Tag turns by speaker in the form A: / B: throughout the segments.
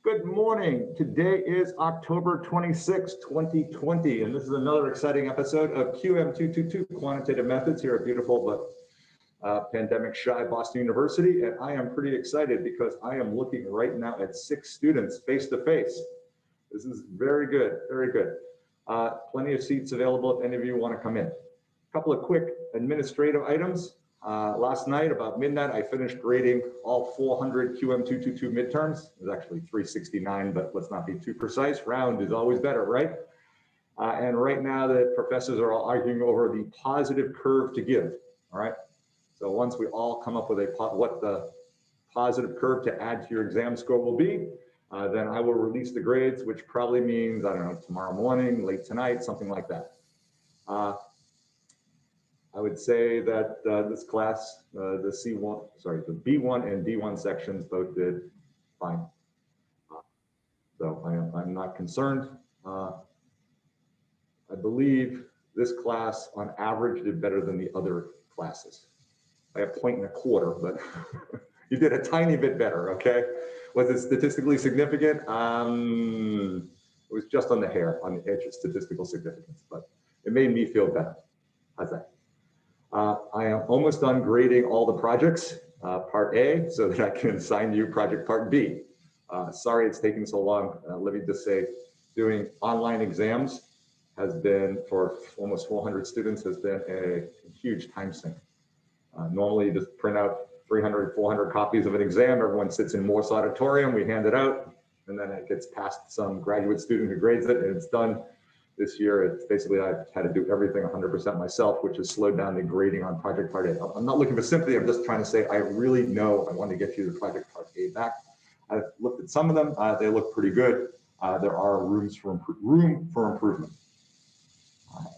A: Good morning. Today is October 26, 2020, and this is another exciting episode of QM222 Quantitative Methods here at beautiful but pandemic-shy Boston University. And I am pretty excited because I am looking right now at 6 students face-to-face. This is very good, very good. Plenty of seats available if any of you want to come in. A couple of quick administrative items. Last night, about midnight, I finished grading all 400 QM222 midterms. It was actually 369, but let's not be too precise. Round is always better, right? And right now, the professors are all arguing over the positive curve to give, all right? So once we all come up with what the positive curve to add to your exam score will be, then I will release the grades, which probably means, I don't know, tomorrow morning, late tonight, something like that. I would say that this class, the B1 and D1 sections both did fine. So I'm not concerned. I believe this class on average did better than the other classes. By a point and a quarter, but you did a tiny bit better, okay? Was it statistically significant? It was just on the hair, on the edge of statistical significance, but it made me feel better. How's that? I am almost done grading all the projects, part A, so that I can assign you project part B. Sorry it's taking so long. Let me just say, doing online exams has been, for almost 400 students, has been a huge time sink. Normally you just print out 300, 400 copies of an exam, everyone sits in Morse Auditorium, we hand it out, and then it gets past some graduate student who grades it, and it's done. This year, it's basically I've had to do everything 100% myself, which has slowed down the grading on project part A. I'm not looking for sympathy, I'm just trying to say I really know I want to get you the project part A back. I've looked at some of them, they look pretty good. There are room for improvement.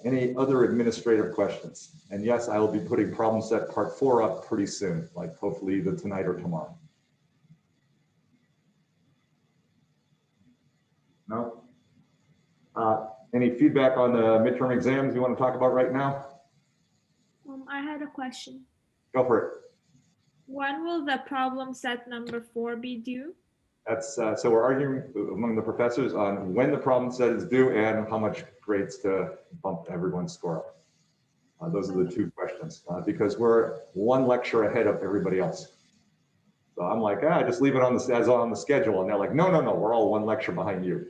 A: Any other administrative questions? And yes, I will be putting problem set part 4 up pretty soon, like hopefully either tonight or tomorrow. No? Any feedback on the midterm exams you want to talk about right now?
B: I had a question.
A: Go for it.
B: When will the problem set number 4 be due?
A: That's so we're arguing among the professors on when the problem set is due and how much grades to bump everyone's score up. Those are the two questions because we're one lecture ahead of everybody else. So I'm like, just leave it on the schedule, and they're like, no, we're all one lecture behind you.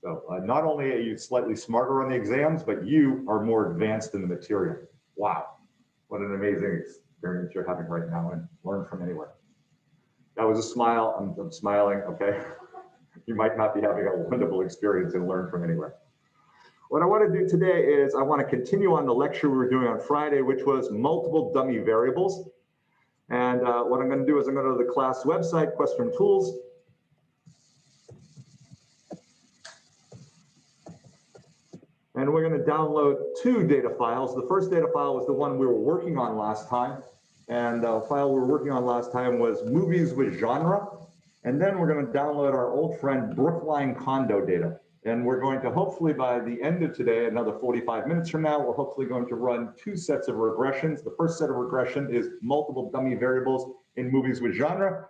A: So not only are you slightly smarter on the exams, but you are more advanced in the material. Wow, what an amazing experience you're having right now, and learn from anywhere. That was a smile, I'm smiling, okay? You might not be having a wonderful experience and learn from anywhere. What I want to do today is I want to continue on the lecture we were doing on Friday, which was multiple dummy variables. And what I'm going to do is I'm going to go to the class website, Questrom Tools. And we're going to download 2 data files. The first data file was the one we were working on last time. And the file we were working on last time was movies with genre. And then we're going to download our old friend Brookline condo data. And we're going to hopefully by the end of today, another 45 minutes from now, we're hopefully going to run 2 sets of regressions. The first set of regression is multiple dummy variables in movies with genre.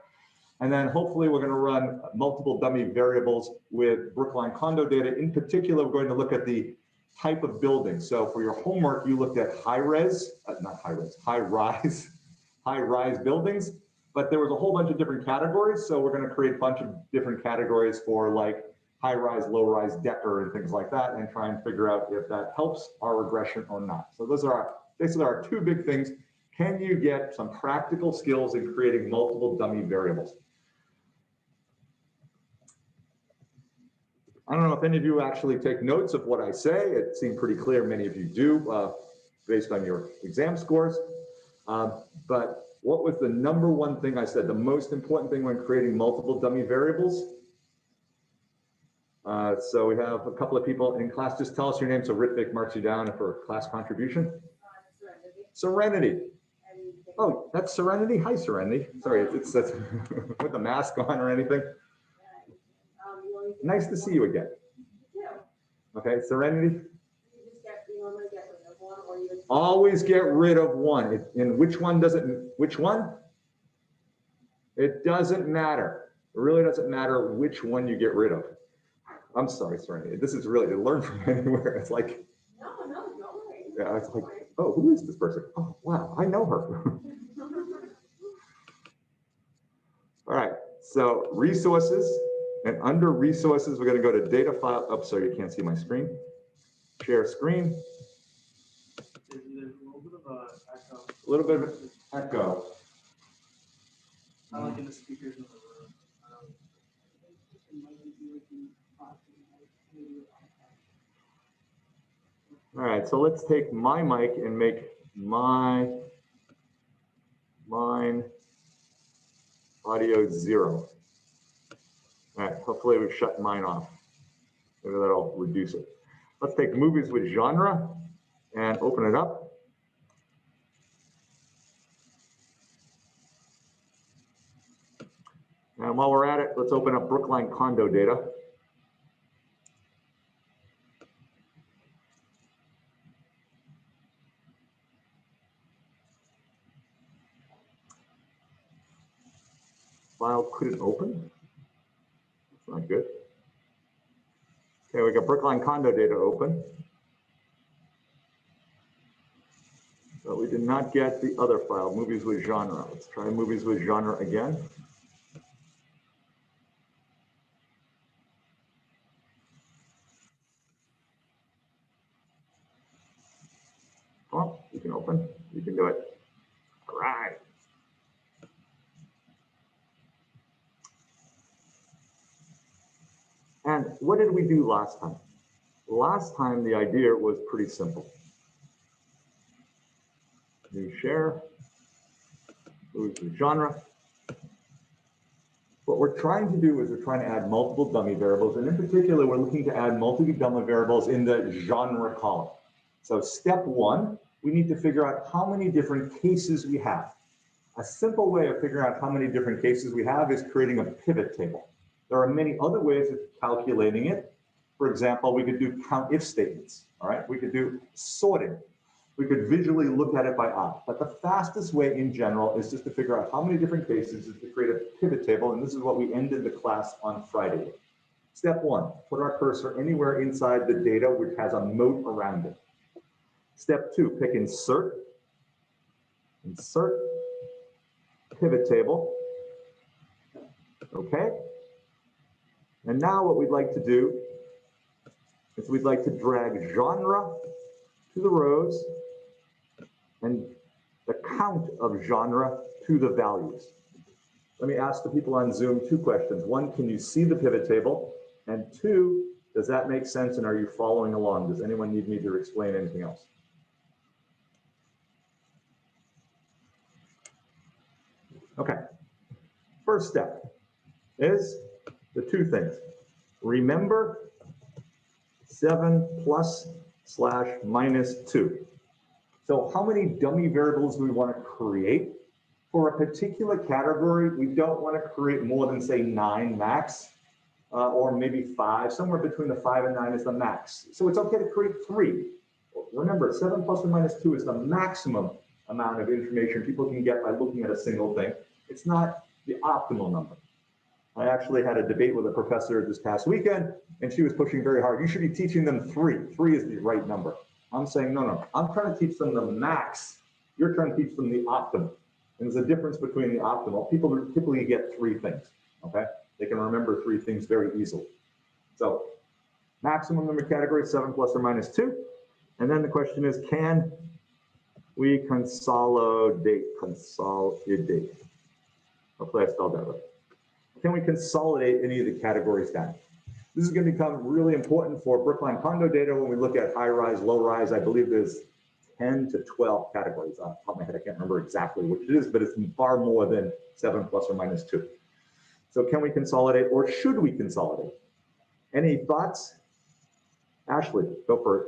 A: And then hopefully we're going to run multiple dummy variables with Brookline condo data. In particular, we're going to look at the type of building. So for your homework, you looked at high-rise buildings, but there was a whole bunch of different categories. So we're going to create a bunch of different categories for like high-rise, low-rise, decker, and things like that, and try and figure out if that helps our regression or not. So those are basically our 2 big things. Can you get some practical skills in creating multiple dummy variables? I don't know if any of you actually take notes of what I say. It seemed pretty clear many of you do based on your exam scores. But what was the #1 thing I said, the most important thing when creating multiple dummy variables? So we have a couple of people in class. Just tell us your name so Ritvik marks you down for class contribution. Serenity. Oh, that's Serenity. Hi, Serenity. Sorry, it's with the mask on or anything. Nice to see you again. Okay, Serenity. Always get rid of one. And which one does it? Which one? It doesn't matter. It really doesn't matter which one you get rid of. I'm sorry. This is really to learn from anywhere. It's like, yeah, it's like, oh, who is this person? Oh, wow, I know her. All right, so resources, and under resources, we're gonna go to data file. Oh, sorry, you can't see my screen. Share screen.
C: There's a little bit of echo.
A: A little bit of echo.
C: I like in the speakers in the room.
A: All right, so let's take my mic and make mine audio 0. All right, hopefully we've shut mine off. Maybe that'll reduce it. Let's take movies with genre and open it up. And while we're at it, let's open up Brookline condo data. File couldn't open. That's not good. Okay, we got Brookline condo data open. But we did not get the other file, movies with genre. Let's try movies with genre again. Oh, you can open, you can do it. All right. And what did we do last time? Last time, the idea was pretty simple. New share, movies with genre. What we're trying to do is we're trying to add multiple dummy variables, and in particular, we're looking to add multiple dummy variables in the genre column. So step one, we need to figure out how many different cases we have. A simple way of figuring out how many different cases we have is creating a pivot table. There are many other ways of calculating it. For example, we could do count if statements, all right? We could do sorting. We could visually look at it by opt, but the fastest way in general is just to figure out how many different cases is to create a pivot table, and this is what we ended the class on Friday with. Step one, put our cursor anywhere inside the data which has a moat around it. Step two, pick insert, pivot table, okay? And now what we'd like to do is we'd like to drag genre to the rows and the count of genre to the values. Let me ask the people on Zoom 2 questions. 1, can you see the pivot table? And 2, does that make sense and are you following along? Does anyone need me to explain anything else? Okay, first step is the 2 things. Remember 7 plus / minus 2. So how many dummy variables do we want to create? For a particular category, we don't want to create more than, say, 9 max, or maybe 5. Somewhere between the 5 and 9 is the max. So it's okay to create 3. Remember, 7 plus or minus 2 is the maximum amount of information people can get by looking at a single thing. It's not the optimal number. I actually had a debate with a professor this past weekend, and she was pushing very hard. You should be teaching them 3. 3 is the right number. I'm saying, no, I'm trying to teach them the max. You're trying to teach them the optimal. And there's a difference between the optimal. People typically get 3 things, okay? They can remember 3 things very easily. So maximum number category, 7 plus or minus 2. And then the question is, can we consolidate? Hopefully I spelled that right. Can we consolidate any of the categories down? This is going to become really important for Brookline condo data when we look at high rise, low rise. I believe there's 10 to 12 categories. Off the top of my head, I can't remember exactly which it is, but it's far more than 7 plus or minus 2. So can we consolidate or should we consolidate? Any thoughts? Ashley, go for it.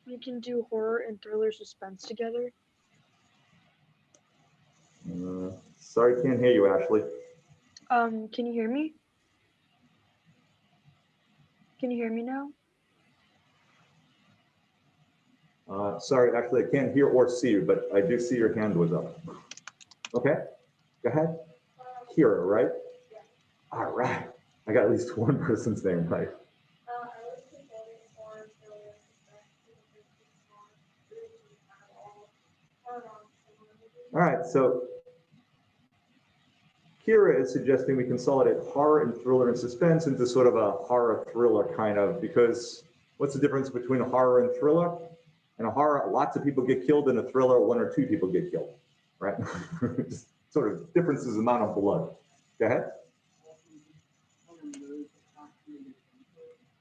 D: We can do horror and thriller suspense together.
A: Sorry, can't hear you, Ashley.
D: Can you hear me? Can you hear me now?
A: Sorry, actually, I can't hear or see you, but I do see your hand was up. Okay, go ahead. Kira, right? All right. I got at least one person's name right. All right, so Kira is suggesting we consolidate horror and thriller and suspense into sort of a horror thriller kind of, because what's the difference between a horror and thriller? In a horror, lots of people get killed. In a thriller, 1 or 2 people get killed, right? Just sort of differences in amount of blood. Go ahead.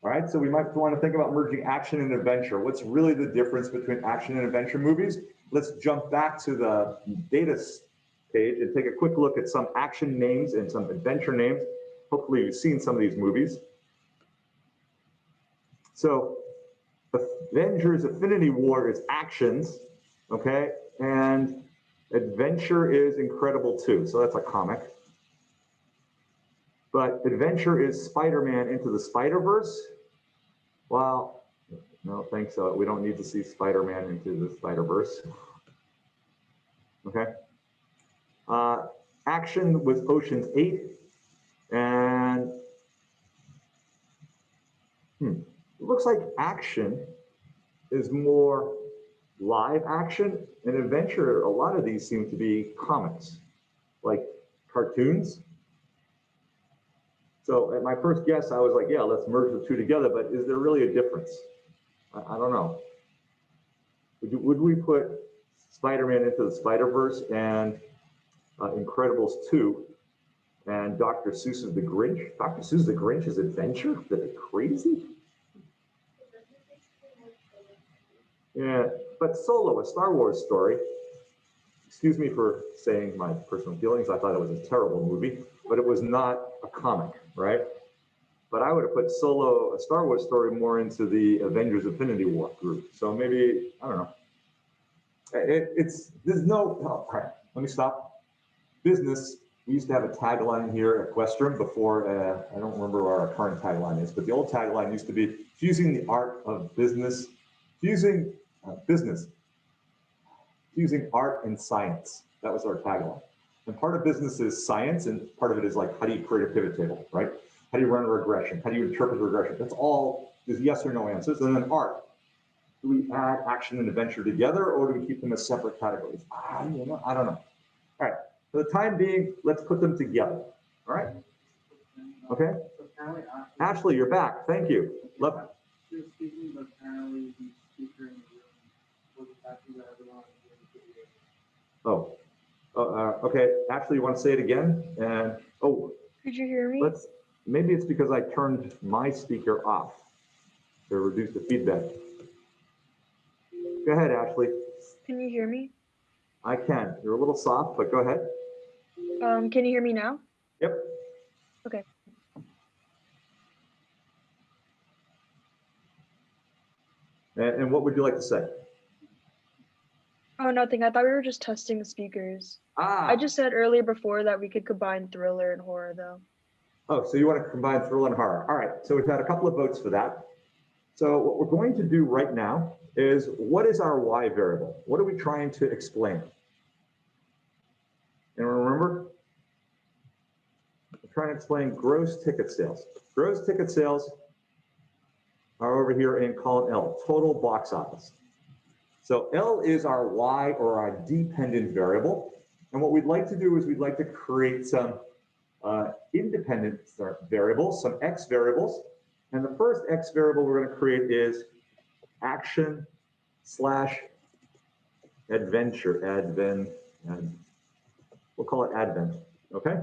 A: All right, so we might want to think about merging action and adventure. What's really the difference between action and adventure movies? Let's jump back to the data page and take a quick look at some action names and some adventure names. Hopefully you've seen some of these movies. So Avengers Affinity War is actions, okay? And adventure is Incredible 2, so that's a comic. But adventure is Spider-Man Into the Spider-Verse. Well, no, thanks. We don't need to see Spider-Man Into the Spider-Verse. Okay. Action was Ocean's 8. And it looks like action is more live action, and adventure, a lot of these seem to be comics, like cartoons. So at my first guess, I was like, yeah, let's merge the two together, but is there really a difference? I don't know. Would we put Spider-Man Into the Spider-Verse and Incredibles 2 and Dr. Seuss's The Grinch? Dr. Seuss's The Grinch is adventure? Is that crazy? Yeah, but Solo, a Star Wars story. Excuse me for saying my personal feelings. I thought it was a terrible movie, but it was not a comic, right? But I would have put Solo, a Star Wars story, more into the Avengers Affinity War group. So maybe, I don't know. There's no, all right, let me stop. Business, we used to have a tagline here at Questrom before, I don't remember what our current tagline is, but the old tagline used to be fusing the art of business, fusing art and science. That was our tagline. And part of business is science, and part of it is like, how do you create a pivot table, right? How do you run a regression? How do you interpret a regression? That's all, there's yes or no answers. And then art. Do we add action and adventure together, or do we keep them as separate categories? I don't know. All right, for the time being, let's put them together. All right? Okay? Ashley, you're back. Thank you. Love. Okay. Ashley, you want to say it again? And
D: Could you hear me?
A: Maybe it's because I turned my speaker off to reduce the feedback. Go ahead, Ashley.
D: Can you hear me?
A: I can. You're a little soft, but go ahead.
D: Can you hear me now?
A: Yep.
D: Okay.
A: And what would you like to say?
D: Oh, nothing. I thought we were just testing the speakers. I just said earlier before that we could combine thriller and horror, though.
A: Oh, so you want to combine thriller and horror. All right, so we've had a couple of votes for that. So what we're going to do right now is, what is our Y variable? What are we trying to explain? Anyone remember? We're trying to explain gross ticket sales. Gross ticket sales are over here in column L, total box office. So L is our Y, or our dependent variable. And what we'd like to do is we'd like to create some independent variables, some X variables. And the first X variable we're going to create is action / adventure, we'll call it advent, okay?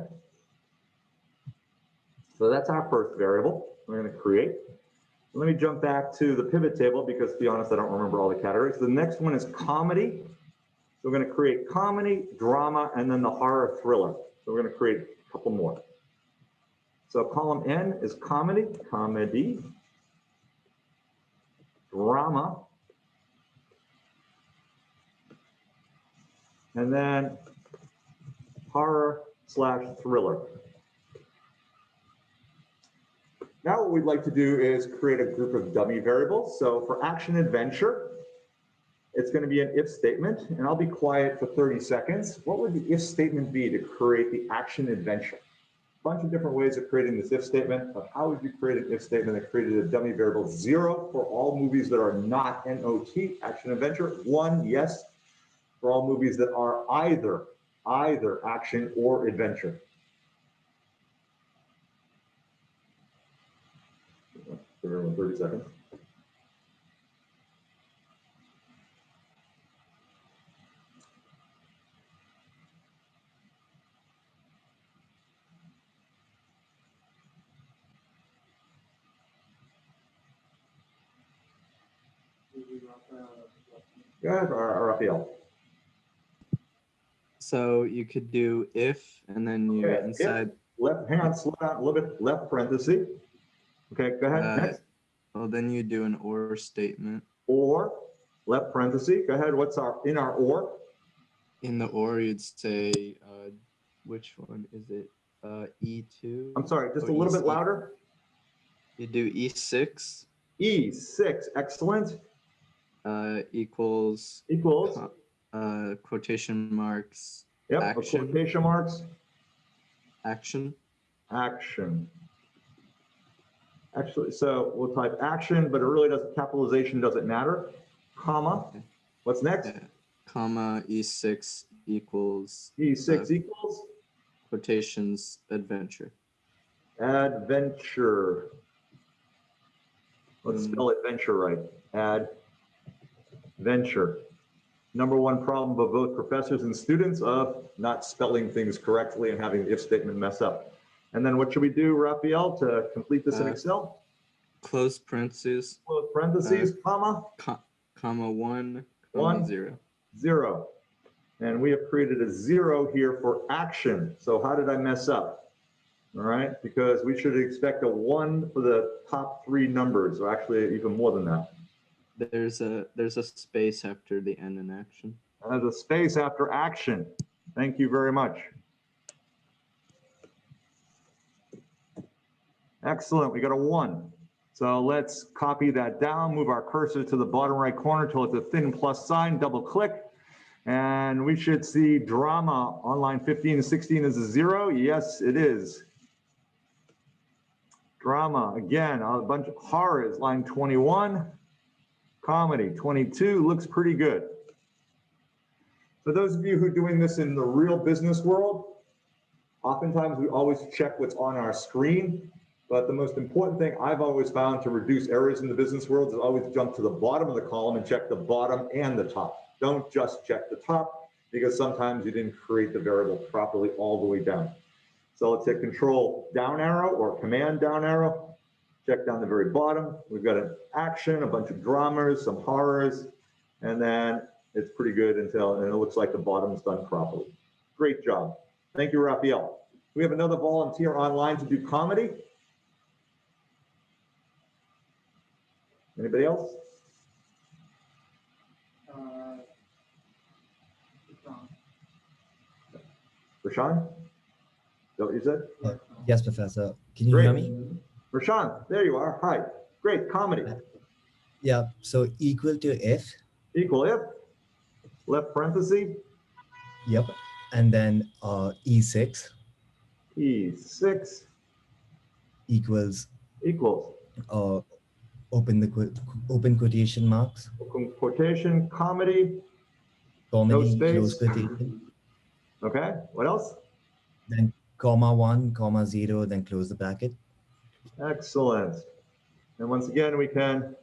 A: So that's our first variable we're going to create. Let me jump back to the pivot table because, to be honest, I don't remember all the categories. The next one is comedy. So we're going to create comedy, drama, and then the horror thriller. So we're going to create a couple more. So column N is comedy, drama, and then horror / thriller. Now what we'd like to do is create a group of dummy variables. So for action adventure, it's going to be an if statement, and I'll be quiet for 30 seconds. What would the if statement be to create the action adventure? bunch of different ways of creating this if statement, but how would you create an if statement that created a dummy variable 0 for all movies that are not NOT, action adventure, 1, yes, for all movies that are either action or adventure. Give everyone 30 seconds. Go ahead, Raphael.
E: So you could do if, and then you
A: Okay,
E: inside.
A: Hang on, slow down a little bit, left parenthesis. Okay, go ahead, next.
E: Well, then you do an or statement.
A: Or, left parenthesis, go ahead, what's in our or?
E: In the or, you'd say, which one is it? E2?
A: I'm sorry, just
E: or
A: a little bit
E: E6?
A: louder.
E: You do E6.
A: E6, excellent.
E: Equals.
A: Equals.
E: Quotation marks.
A: Yep,
E: action.
A: quotation marks.
E: Action.
A: Action. Actually, so we'll type action, but it really doesn't, capitalization doesn't matter. Comma.
E: Okay.
A: What's next?
E: Yeah. Comma E6 equals.
A: E6 equals.
E: Quotations adventure.
A: Adventure. Let's spell adventure right. Adventure. Number one problem of both professors and students of not spelling things correctly and having the if statement mess up. And then what should we do, Raphael, to complete this in Excel?
E: Close parentheses.
A: Close parentheses, comma.
E: Comma 1,
A: One.
E: 0.
A: 0. And we have created a 0 here for action. So how did I mess up? All right, because we should expect a 1 for the top 3 numbers, or actually even more than that.
E: There's a space after the N in action.
A: There's a space after action. Thank you very much. Excellent, we got a 1. So let's copy that down, move our cursor to the bottom right corner till it's a thin plus sign, double click. And we should see drama on line 15 and 16 is a 0. Yes, it is. Drama, again, a bunch of horror is line 21. Comedy, 22, looks pretty good. For those of you who are doing this in the real business world, oftentimes we always check what's on our screen, but the most important thing I've always found to reduce errors in the business world is always jump to the bottom of the column and check the bottom and the top. Don't just check the top, because sometimes you didn't create the variable properly all the way down. So let's hit Control down arrow or Command down arrow. Check down the very bottom. We've got an action, a bunch of dramas, some horrors, and then it's pretty good and it looks like the bottom's done properly. Great job. Thank you, Raphael. We have another volunteer online to do comedy. Anybody else? Rashawn? Is that what you said?
F: Yes, Professor. Can you hear me?
A: Rashawn, there you are. Hi. Great, comedy.
F: Yeah, so equal to if.
A: Equal if. Left parenthesis.
F: Yep. And then E6.
A: E6.
F: Equals.
A: Equals.
F: Open quotation marks.
A: Open quotation, comedy.
F: Comedy,
A: no
F: close
A: space.
F: quotation.
A: Okay, what else?
F: Then comma 1, comma 0, then close the bracket.
A: Excellent. And once again, we can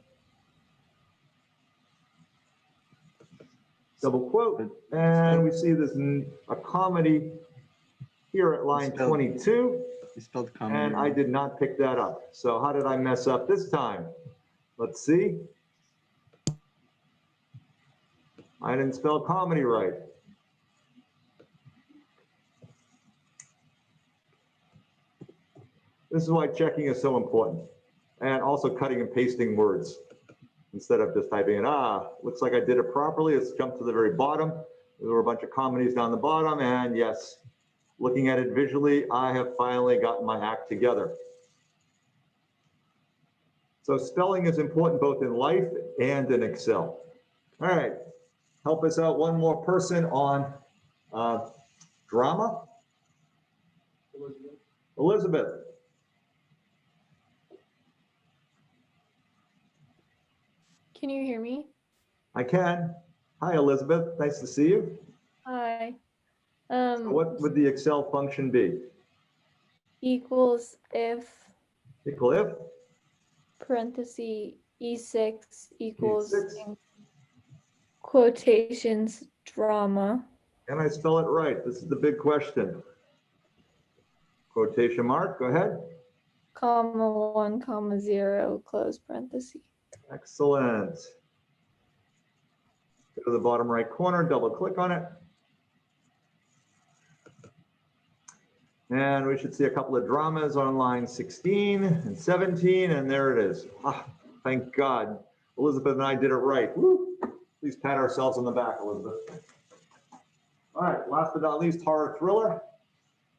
A: double quote, and we see this a comedy here at line 22.
E: You spelled comedy.
A: And I did not pick that up. So how did I mess up this time? Let's see. I didn't spell comedy right. This is why checking is so important. And also cutting and pasting words instead of just typing in, looks like I did it properly. Let's jump to the very bottom. There were a bunch of comedies down the bottom, and yes, looking at it visually, I have finally gotten my act together. So spelling is important both in life and in Excel. All right, help us out one more person on drama. Elizabeth.
G: Can you hear me?
A: I can. Hi, Elizabeth. Nice to see you.
G: Hi.
A: So what would the Excel function be?
G: Equals if
A: Equal if
G: parenthesis E6 equals
A: E6.
G: in quotations drama.
A: Can I spell it right? This is the big question. Quotation mark, go ahead.
G: Comma 1 comma 0 close parenthesis.
A: Excellent. Go to the bottom right corner, double click on it. And we should see a couple of dramas on line 16 and 17, and there it is. Ah, thank God. Elizabeth and I did it right. Woo. Please pat ourselves on the back, Elizabeth. All right, last but not least, horror thriller.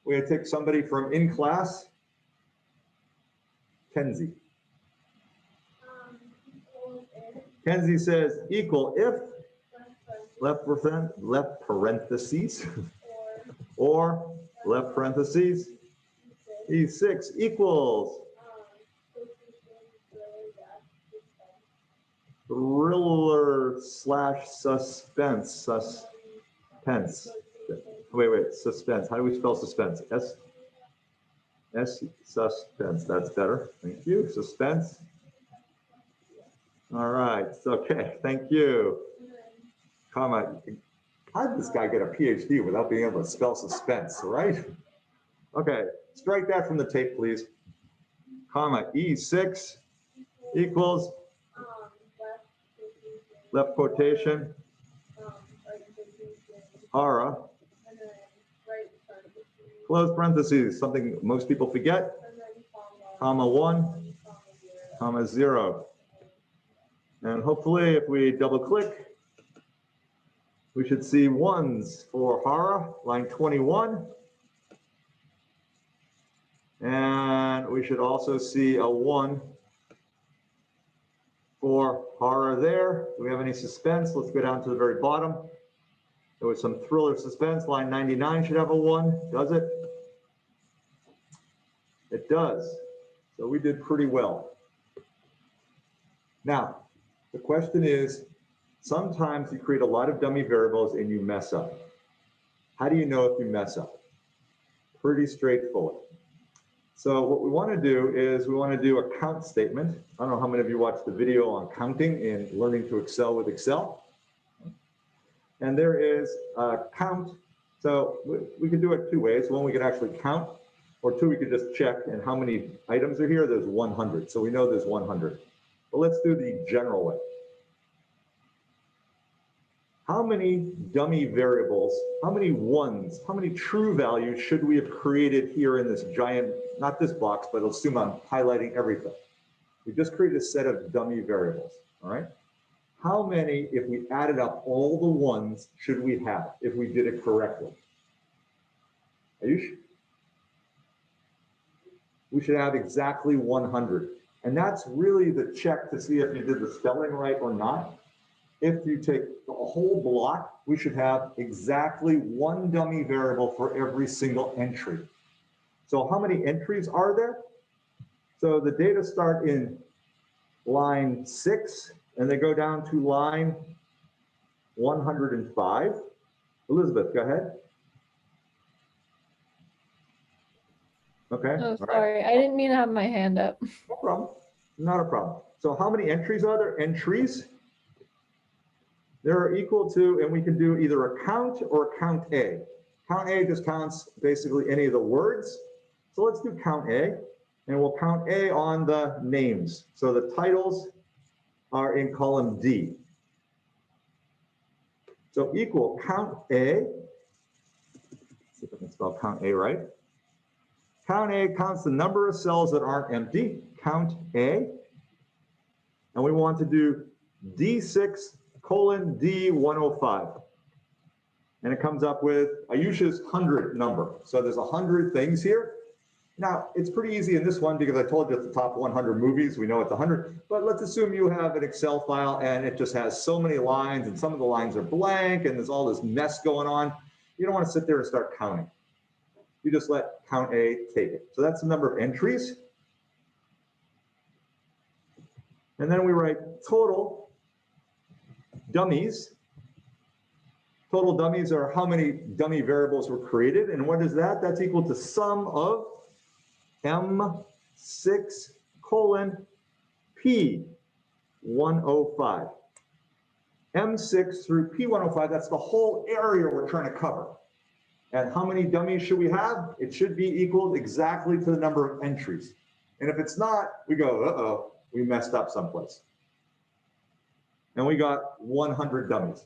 A: We're going to take somebody from in class. Kenzie. Kenzie says equal if left parentheses or left parentheses E6 equals thriller slash suspense. Suspense. Wait, suspense. How do we spell suspense? Suspense. That's better. Thank you. Suspense. All right. Okay. Thank you. Comma. How did this guy get a PhD without being able to spell suspense, right? Okay. Strike that from the tape, please. Comma. E6 equals left quotation. Hara. Close parentheses, something most people forget. Comma 1, comma 0. And hopefully if we double click, we should see ones for Hara, line 21. And we should also see a 1 for Hara there. Do we have any suspense? Let's go down to the very bottom. There was some thriller suspense. Line 99 should have a 1. Does it? It does. So we did pretty well. Now, the question is, sometimes you create a lot of dummy variables and you mess up. How do you know if you mess up? Pretty straightforward. So what we want to do is we want to do a count statement. I don't know how many of you watched the video on counting and learning to Excel with Excel. And there is a count. So we could do it two ways. One, we could actually count, or two, we could just check. And how many items are here? There's 100. So we know there's 100. But let's do the general way. How many dummy variables, how many ones, how many true values should we have created here in this giant, not this box, but assume I'm highlighting everything. We just created a set of dummy variables, all right? How many, if we added up all the ones, should we have if we did it correctly? Ayush? We should have exactly 100. And that's really the check to see if you did the spelling right or not. If you take the whole block, we should have exactly one dummy variable for every single entry. So how many entries are there? So the data start in line 6 and they go down to line 105. Elizabeth, go ahead. Okay.
G: Oh, sorry. I didn't mean to have my hand up.
A: No problem. Not a problem. So how many entries are there? Entries. They're equal to, and we can do either a count or a count A. Count A just counts basically any of the words. So let's do count A, and we'll count A on the names. So the titles are in column D. So equal count A. Let's see if I can spell count A right. Count A counts the number of cells that aren't empty. Count A. And we want to do D6 colon D105. And it comes up with Ayush's 100 number. So there's 100 things here. Now, it's pretty easy in this one because I told you at the top 100 movies, we know it's 100. But let's assume you have an Excel file and it just has so many lines and some of the lines are blank and there's all this mess going on. You don't want to sit there and start counting. you just let count A take it. So that's the number of entries. And then we write total dummies. Total dummies are how many dummy variables were created. And what is that? That's equal to sum of M6 colon P105. M6 through P105, that's the whole area we're trying to cover. And how many dummies should we have? It should be equal exactly to the number of entries. And if it's not, we go, uh-oh, we messed up someplace. And we got 100 dummies.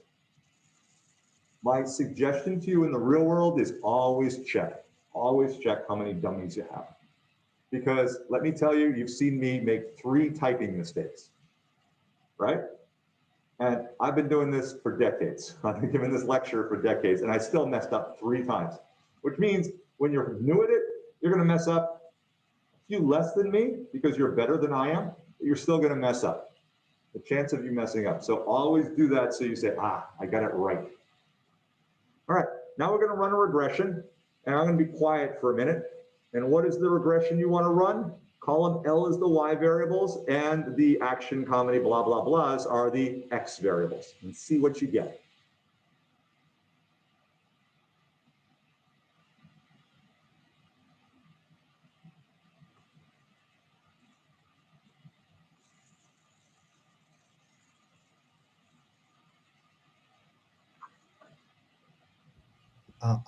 A: My suggestion to you in the real world is always check how many dummies you have. Because let me tell you, you've seen me make 3 typing mistakes, right? And I've been doing this for decades. I've been giving this lecture for decades, and I still messed up 3 times, which means when you're new at it, you're gonna mess up a few less than me because you're better than I am, but you're still gonna mess up. The chance of you messing up. So always do that so you say, ah, I got it right. All right, now we're gonna run a regression, and I'm gonna be quiet for a minute. And what is the regression you wanna run? Column L is the Y variables, and the action, comedy, blah, blah, blahs are the X variables. And see what you get.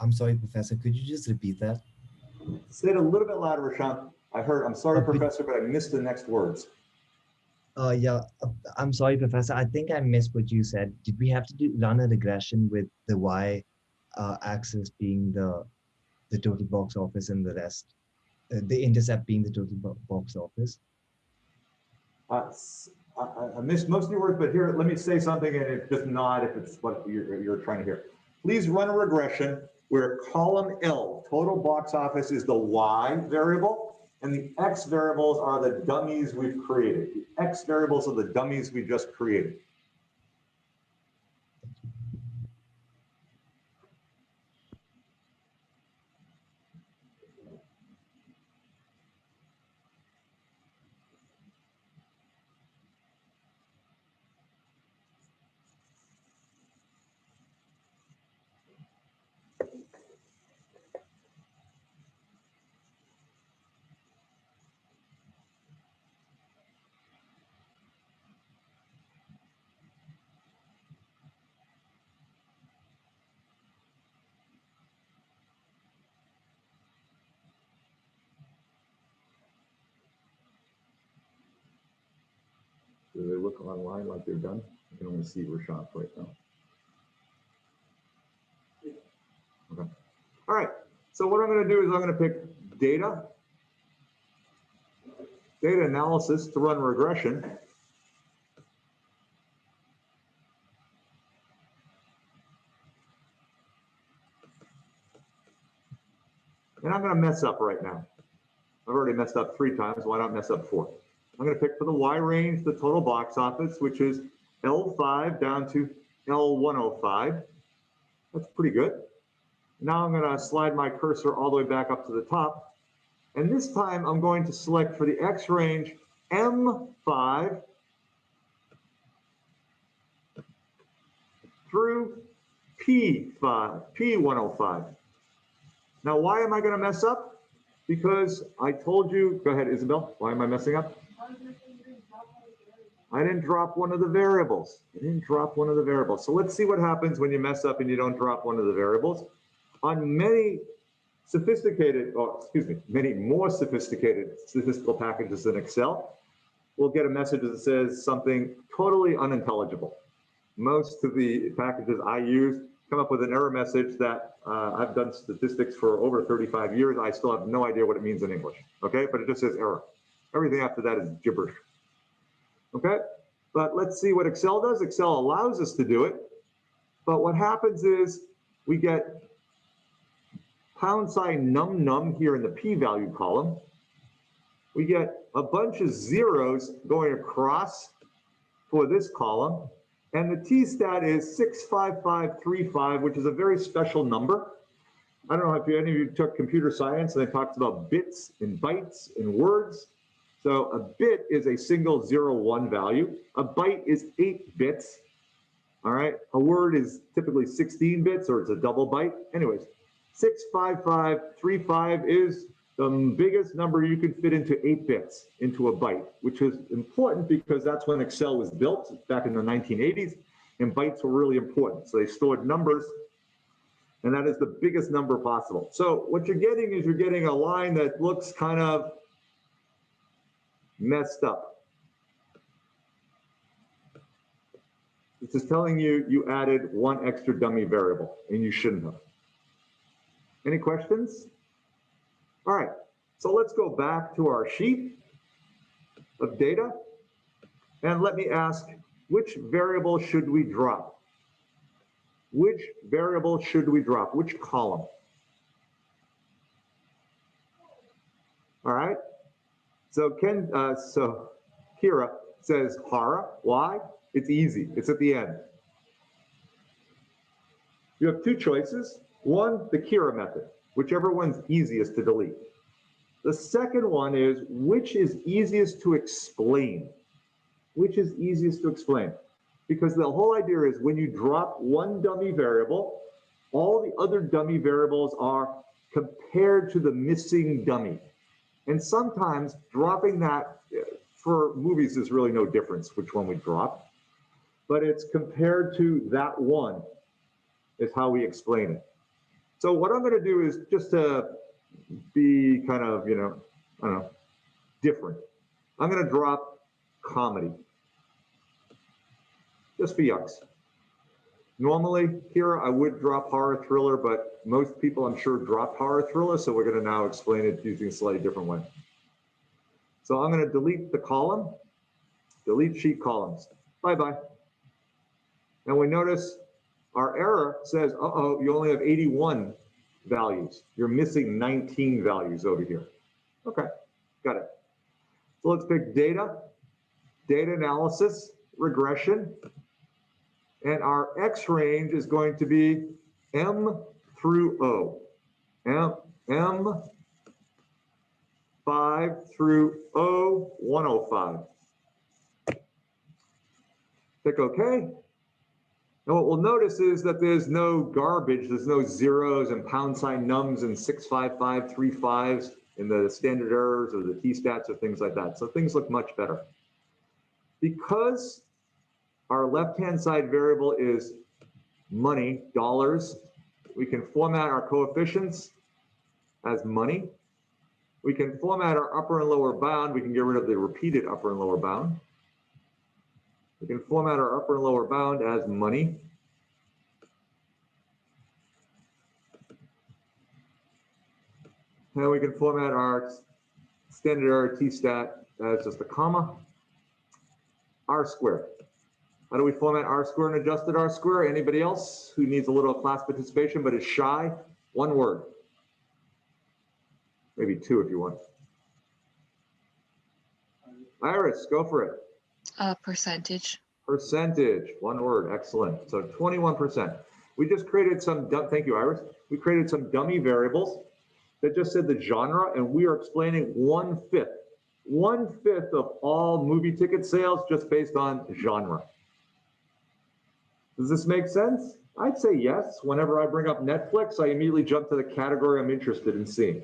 F: I'm sorry, Professor, could you just repeat that?
A: Say it a little bit louder, Rashan. I heard, I'm sorry, Professor, but I missed the next words.
F: Yeah, I'm sorry, Professor. I think I missed what you said. Did we have to run a regression with the Y axis being the total box office and the rest, the intercept being the total box office?
A: I missed most of your words, but here, let me say something and just nod if it's what you're trying to hear. Please run a regression where column L, total box office, is the Y variable, and the X variables are the dummies we've created. The X variables are the dummies we just created. Do they look online like they're done? I can only see Rashan right now. Okay. All right. So what I'm going to do is I'm going to pick data analysis to run regression. And I'm going to mess up right now. I've already messed up 3 times. Why not mess up 4? I'm going to pick for the Y range the total box office, which is L5 down to L105. That's pretty good. Now I'm going to slide my cursor all the way back up to the top. And this time I'm going to select for the X range M5 through P105. Now, why am I going to mess up? Because I told you, go ahead, Isabel, why am I messing up? I didn't drop one of the variables. So let's see what happens when you mess up and you don't drop one of the variables. On many many more sophisticated statistical packages than Excel, we'll get a message that says something totally unintelligible. Most of the packages I use come up with an error message that I've done statistics for over 35 years. I still have no idea what it means in English, okay? But it just says error. Everything after that is gibberish, okay? But let's see what Excel does. Excel allows us to do it. But what happens is we get # num here in the p-value column. We get a bunch of zeros going across for this column. And the t-stat is 65535, which is a very special number. I don't know if any of you took computer science and they talked about bits and bytes and words. So a bit is a single 0-1 value. A byte is 8 bits. All right. A word is typically 16 bits or it's a double byte. Anyways, 65535 is the biggest number you can fit into 8 bits into a byte, which is important because that's when Excel was built back in the 1980s, and bytes were really important. So they stored numbers, and that is the biggest number possible. So what you're getting is you're getting a line that looks kind of messed up. This is telling you you added one extra dummy variable, and you shouldn't have. Any questions? All right, so let's go back to our sheet of data, and let me ask, which variable should we drop? Which variable should we drop? Which column? All right, so Kira says Hara. Why? It's easy, it's at the end. You have two choices. One, the Kira method, whichever one's easiest to delete. The second one is, which is easiest to explain? Which is easiest to explain? Because the whole idea is when you drop one dummy variable, all the other dummy variables are compared to the missing dummy. And sometimes dropping that, for movies, there's really no difference which one we drop, but it's compared to that one is how we explain it. So what I'm gonna do is just to be kind of, I don't know, different. I'm gonna drop comedy, just for yucks. Normally, here I would drop horror thriller, but most people I'm sure drop horror thriller, so we're gonna now explain it using a slightly different way. So I'm gonna delete the column, delete sheet columns, bye-bye. And we notice our error says, uh-oh, you only have 81 values. You're missing 19 values over here. Okay, got it. So let's pick data, data analysis, regression, and our X range is going to be M through O. M5 through O105. Click OK. And what we'll notice is that there's no garbage, there's no zeros and pound sign nums and 65535s in the standard errors or the t-stats or things like that. So things look much better. Because our left-hand side variable is money, dollars, we can format our coefficients as money. We can format our upper and lower bound. We can get rid of the repeated upper and lower bound. We can format our upper and lower bound as money. And we can format our standard error t-stat as just a comma. R squared. How do we format R squared and adjusted R squared? Anybody else who needs a little class participation but is shy? One word. Maybe two if you want. Iris, go for it.
H: Percentage.
A: Percentage, one word, excellent. So 21%. We just created some, thank you, Iris. We created some dummy variables that just said the genre, and we are explaining 1/5. 1/5 of all movie ticket sales just based on genre. Does this make sense? I'd say yes. Whenever I bring up Netflix, I immediately jump to the category I'm interested in seeing.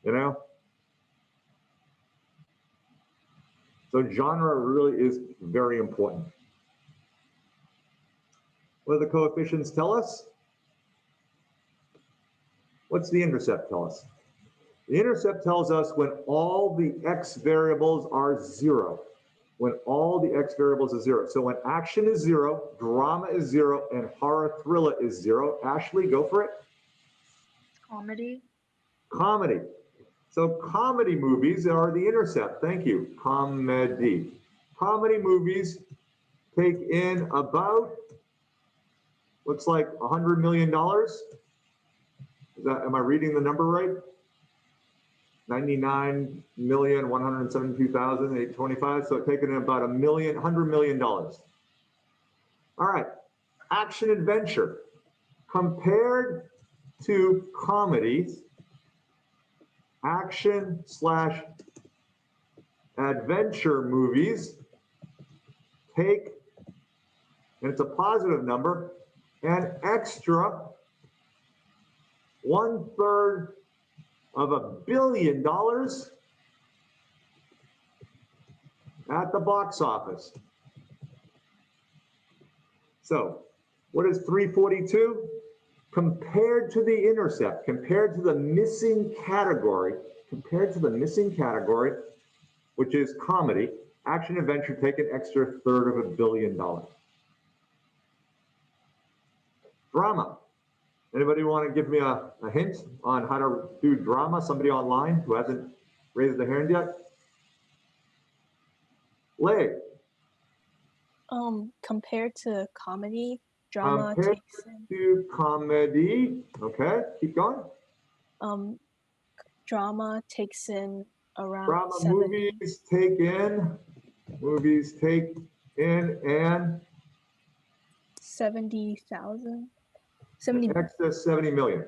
A: You know? So genre really is very important. What do the coefficients tell us? What's the intercept tell us? The intercept tells us when all the X variables are 0. When all the X variables are 0. So when action is 0, drama is 0, and horror thriller is 0. Ashley, go for it.
D: Comedy.
A: Comedy. So comedy movies are the intercept. Thank you. Comedy. Comedy movies take in about, looks like $100 million. Is that, am I reading the number right? 99,172,825. So it's taken in about $100 million. All right. Action adventure. Compared to comedy, action/adventure movies take, and it's a positive number, an extra 1/3 of $1 billion at the box office. So what is 342? Compared to the intercept, compared to the missing category, which is comedy, action adventure take an extra 1/3 of $1 billion. Drama. Anybody want to give me a hint on how to do drama? Somebody online who hasn't raised their hand yet? Leg.
I: Compared to comedy, drama
A: Compared
I: takes in,
A: to comedy. Okay, keep going.
I: drama takes in around
A: Drama
I: 70.
A: movies take in and
I: 70,000. 70.
A: excess 70 million.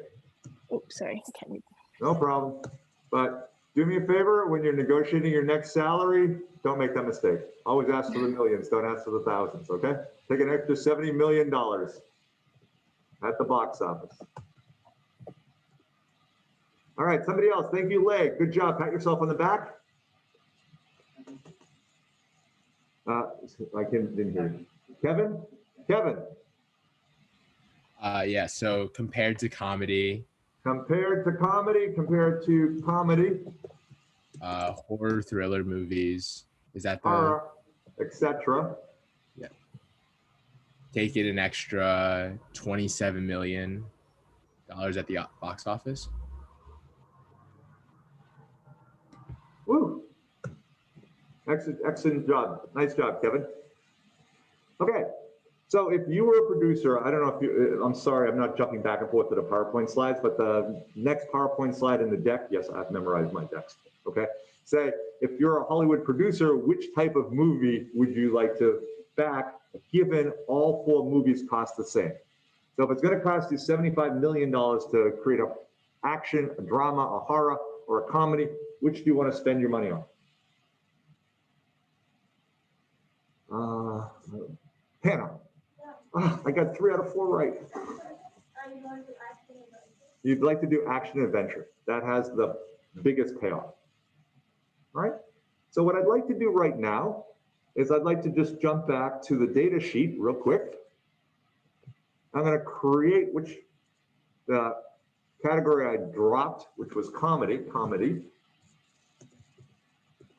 I: Oops, sorry, I can't read.
A: No problem. But do me a favor, when you're negotiating your next salary, don't make that mistake. Always ask for the millions, don't ask for the thousands, okay? Take an extra $70 million at the box office. All right, somebody else. Thank you, Leg. Good job. Pat yourself on the back. Didn't hear you. Kevin? Kevin?
J: Yeah, so compared to comedy.
A: Compared to comedy.
J: Horror thriller movies. Is that the?
A: Horror, etc.
J: Yeah. Take it an extra $27 million at the box office.
A: Woo. Excellent job. Nice job, Kevin. Okay. So if you were a producer, I don't know if you, I'm sorry, I'm not jumping back and forth to the PowerPoint slides, but the next PowerPoint slide in the deck, yes, I've memorized my decks, okay? Say, if you're a Hollywood producer, which type of movie would you like to back, given all 4 movies cost the same? So if it's gonna cost you $75 million to create an action, a drama, a horror, or a comedy, which do you wanna spend your money on? Hannah. I got 3 out of 4 right. You'd like to do action adventure. That has the biggest payoff. All right? So what I'd like to do right now is I'd like to just jump back to the data sheet real quick. I'm going to create the category I dropped, which was comedy. I'm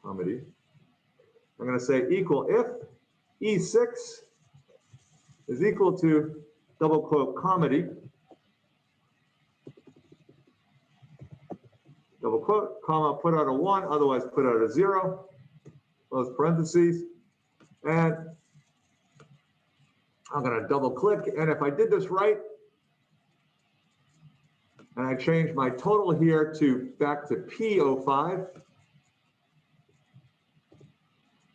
A: going to say equal if E6 is equal to double quote comedy, double quote, comma, put out a 1, otherwise put out a 0, close parentheses, and I'm gonna double click, and if I did this right, and I change my total here to back to P05,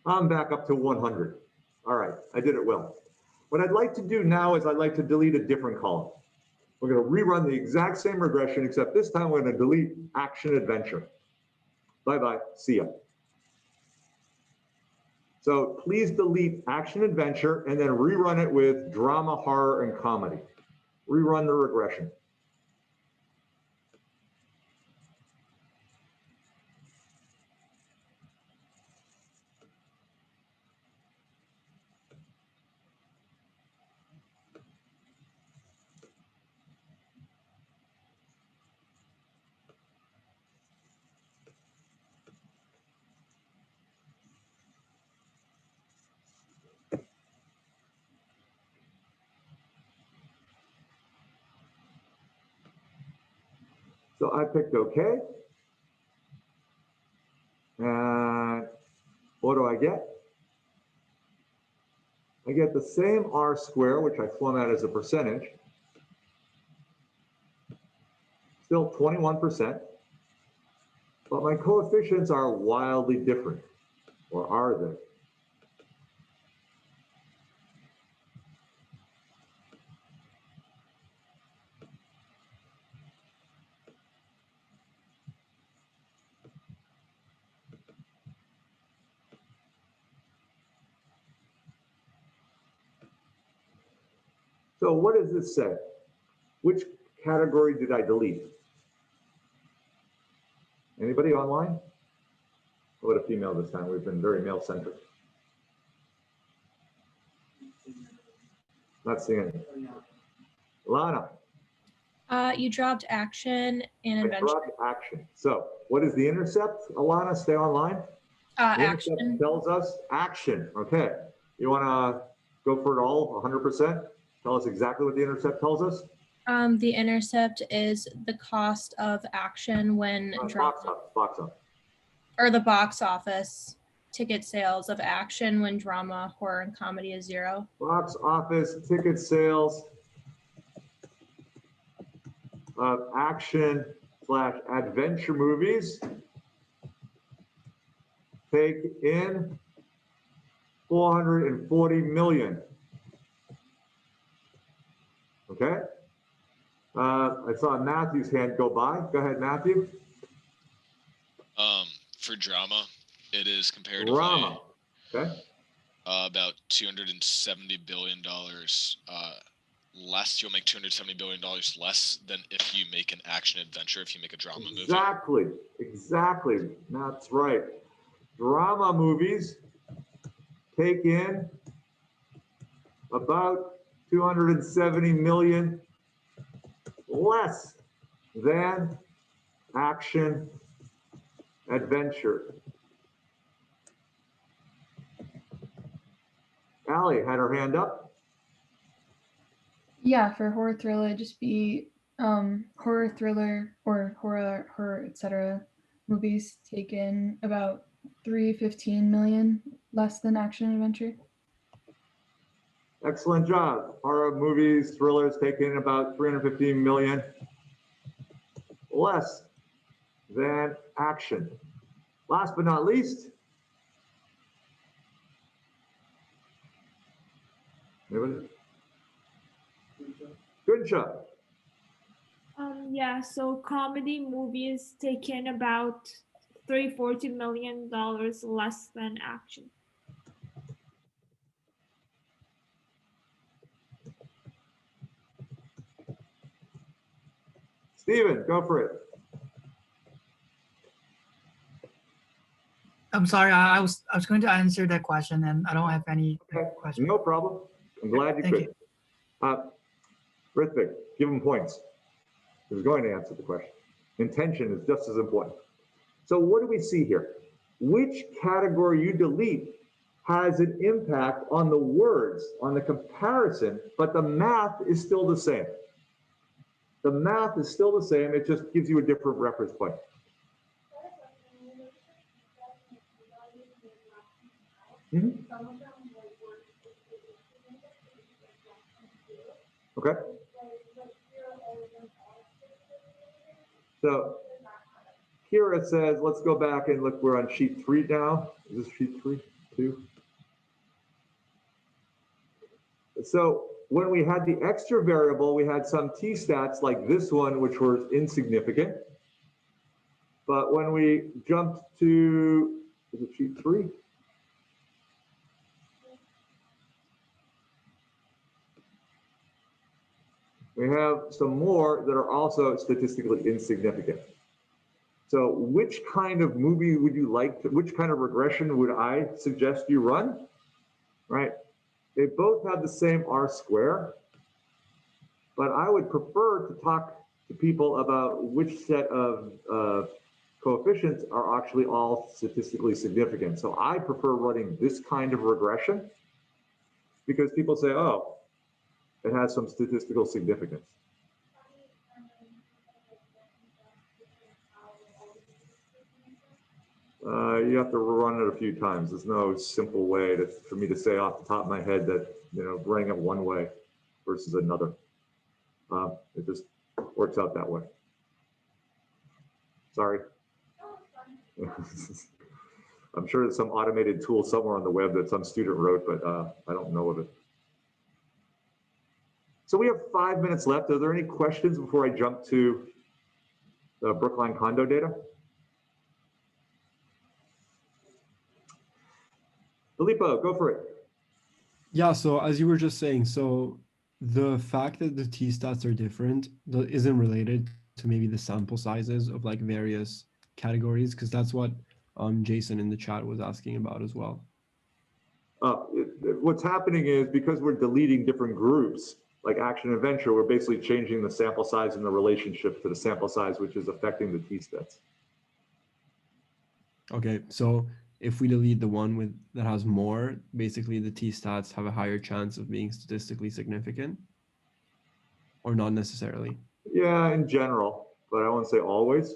A: I'm back up to 100. All right, I did it well. What I'd like to do now is I'd like to delete a different column. We're going to rerun the exact same regression, except this time we're going to delete action adventure. Bye-bye, see ya. So please delete action adventure and then rerun it with drama, horror, and comedy. Rerun the regression. So I picked OK. And what do I get? I get the same R square, which I format as a percentage. Still 21%. But my coefficients are wildly different. Or are they? So what does this say? Which category did I delete? Anybody online? What a female this time. We've been very male-centric. Not seeing it. Lana,
K: You dropped action and
A: I
K: adventure.
A: dropped action. So what is the intercept? Alana, stay online. The
K: Action.
A: intercept tells us action. Okay. You want to go for it all 100%? Tell us exactly what the intercept tells us.
K: The intercept is the cost of action when
A: Box up.
K: or the box office ticket sales of action when drama, horror, and comedy is 0.
A: Box office ticket sales of action/adventure movies take in 440 million. Okay. I saw Matthew's hand go by. Go ahead, Matthew.
L: For drama, it is comparatively
A: Drama. Okay.
L: About $270 billion less. You'll make $270 billion less than if you make an action adventure, if you make a drama movie.
A: Exactly. That's right. Drama movies take in about 270 million less than action adventure. Allie had her hand up.
M: Yeah, for horror thriller, it'd just be horror thriller or horror, etc. movies take in about 315 million less than action adventure.
A: Excellent job. Horror movies, thrillers take in about 315 million less than action. Last but not least, anybody? Good job.
B: Yeah, so comedy movies take in about $340 million less than action.
A: Steven, go for it.
C: I'm sorry, I was going to answer that question and I don't have any question.
A: No problem. I'm glad you
C: Thank
A: could. Rithvik, give him points. He was going to answer the question. Intention is just as important. So what do we see here? Which category you delete has an impact on the words, on the comparison, but the math is still the same. The math is still the same. It just gives you a different reference point. Okay. So Kira says, let's go back and look, we're on sheet 3 now. Is this sheet 3, 2? So when we had the extra variable, we had some t-stats like this one, which were insignificant. But when we jumped to, is it sheet 3? We have some more that are also statistically insignificant. So which kind of movie would you like to, which kind of regression would I suggest you run? Right? They both have the same R-square, but I would prefer to talk to people about which set of coefficients are actually all statistically significant. So I prefer running this kind of regression because people say, oh, it has some statistical significance. You have to run it a few times. There's no simple way for me to say off the top of my head that, running it one way versus another. It just works out that way. Sorry. I'm sure there's some automated tool somewhere on the web that some student wrote, but I don't know of it. So we have 5 minutes left. Are there any questions before I jump to the Brookline condo data? Filippo, go for it.
N: Yeah, so as you were just saying, so the fact that the t-stats are different isn't related to maybe the sample sizes of like various categories, because that's what Jason in the chat was asking about as well.
A: What's happening is because we're deleting different groups, like action and venture, we're basically changing the sample size and the relationship to the sample size, which is affecting the t-stats.
N: Okay, so if we delete the one with that has more, basically the t-stats have a higher chance of being statistically significant, or not necessarily?
A: Yeah, in general, but I won't say always.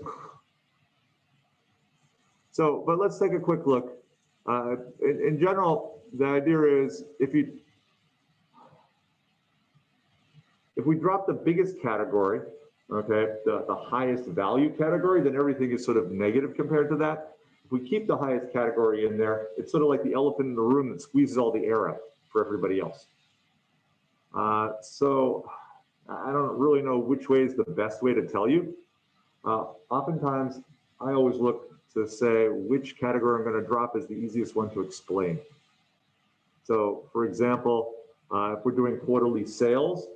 A: So, but let's take a quick look. In general, the idea is if we drop the biggest category, okay, the highest value category, then everything is sort of negative compared to that. If we keep the highest category in there, it's sort of like the elephant in the room that squeezes all the air out for everybody else. So I don't really know which way is the best way to tell you. Oftentimes, I always look to say which category I'm going to drop is the easiest one to explain. So, for example, if we're doing quarterly sales,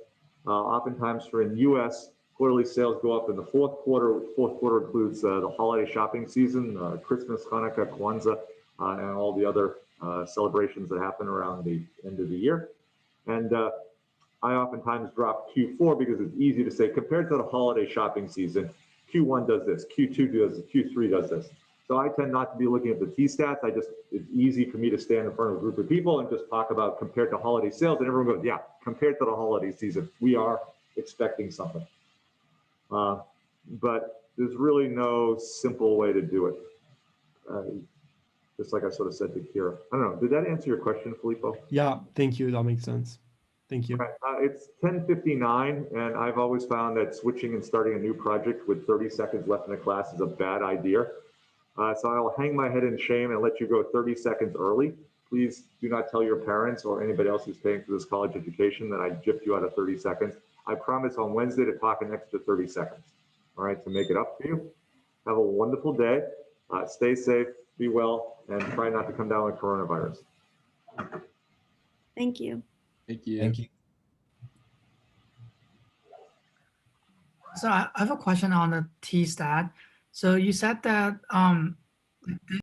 A: oftentimes for in US, quarterly sales go up in the fourth quarter. Fourth quarter includes the holiday shopping season, Christmas, Hanukkah, Kwanzaa, and all the other celebrations that happen around the end of the year. And I oftentimes drop Q4 because it's easy to say compared to the holiday shopping season, Q1 does this, Q2 does this, Q3 does this. So I tend not to be looking at the T-stats. It's easy for me to stand in front of a group of people and just talk about compared to holiday sales, and everyone goes, yeah, compared to the holiday season, we are expecting something. But there's really no simple way to do it. Just like I sort of said to Kira. I don't know, did that answer your question, Filippo?
N: Yeah, thank you, that makes sense. Thank you.
A: Okay, it's 10:59, and I've always found that switching and starting a new project with 30 seconds left in the class is a bad idea. So I'll hang my head in shame and let you go 30 seconds early. Please do not tell your parents or anybody else who's paying for this college education that I gypped you out of 30 seconds. I promise on Wednesday to talk an extra 30 seconds, all right, to make it up for you. Have a wonderful day. Stay safe, be well, and try not to come down with coronavirus.
B: Thank you.
E: Thank you.
F: Thank you.
C: So I have a question on the t-stat. So you said that